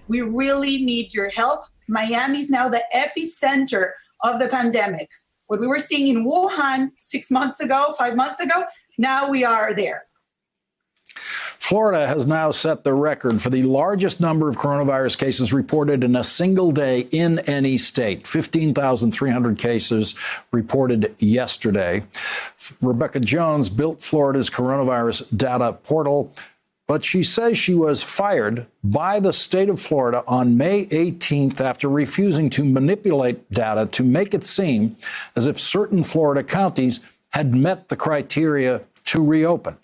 We really need your help. Miami is now the epicenter of the pandemic. What we were seeing in Wuhan 6 months ago, 5 months ago, now we are there. Florida has now set the record for the largest number of coronavirus cases reported in a single day in any state. 15,300 cases reported yesterday. Rebecca Jones built Florida's coronavirus data portal, but she says she was fired by the state of Florida on May 18th after refusing to manipulate data to make it seem as if certain Florida counties had met the criteria to reopen.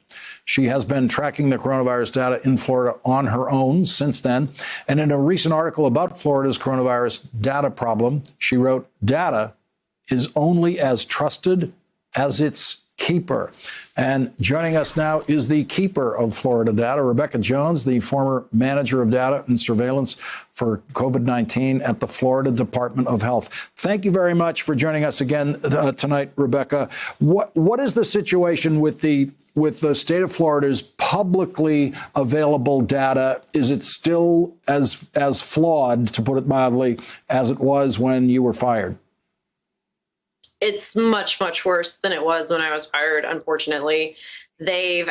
She has been tracking the coronavirus data in Florida on her own since then. And in a recent article about Florida's coronavirus data problem, she wrote, "Data is only as trusted as its keeper." And joining us now is the keeper of Florida data, Rebecca Jones, the former manager of data and surveillance for COVID-19 at the Florida Department of Health. Thank you very much for joining us again tonight, Rebecca. What is the situation with the state of Florida's publicly available data? Is it still as flawed, to put it mildly, as it was when you were fired? It's much, much worse than it was when I was fired, unfortunately. They've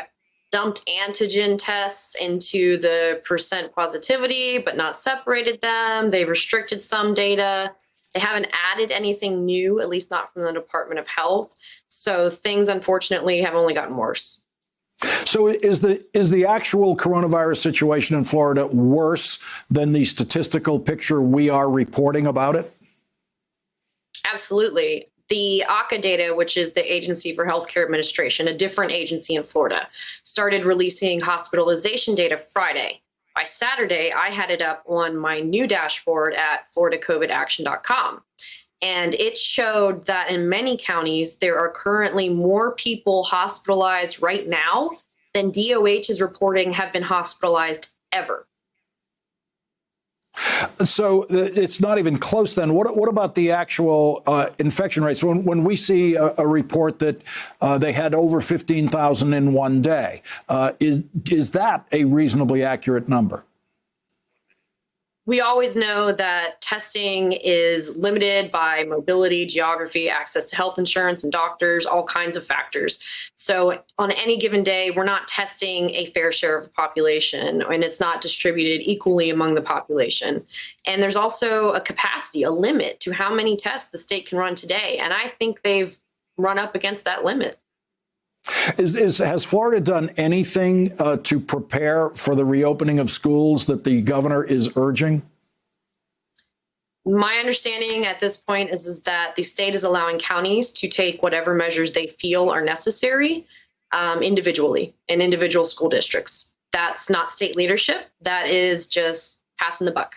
dumped antigen tests into the percent positivity, but not separated them. They've restricted some data. They haven't added anything new, at least not from the Department of Health. So things, unfortunately, have only gotten worse. So is the actual coronavirus situation in Florida worse than the statistical picture we are reporting about it? Absolutely. The AHCA data, which is the Agency for Healthcare Administration, a different agency in Florida, started releasing hospitalization data Friday. By Saturday, I had it up on my new dashboard at floridacovidaction.com. And it showed that in many counties, there are currently more people hospitalized right now than DOH is reporting have been hospitalized ever. So it's not even close then. What about the actual infection rates? When we see a report that they had over 15,000 in one day, is that a reasonably accurate number? We always know that testing is limited by mobility, geography, access to health insurance and doctors, all kinds of factors. So on any given day, we're not testing a fair share of the population, and it's not distributed equally among the population. And there's also a capacity, a limit to how many tests the state can run today. And I think they've run up against that limit. Has Florida done anything to prepare for the reopening of schools that the governor is urging? My understanding at this point is that the state is allowing counties to take whatever measures they feel are necessary individually in individual school districts. That's not state leadership. That is just passing the buck.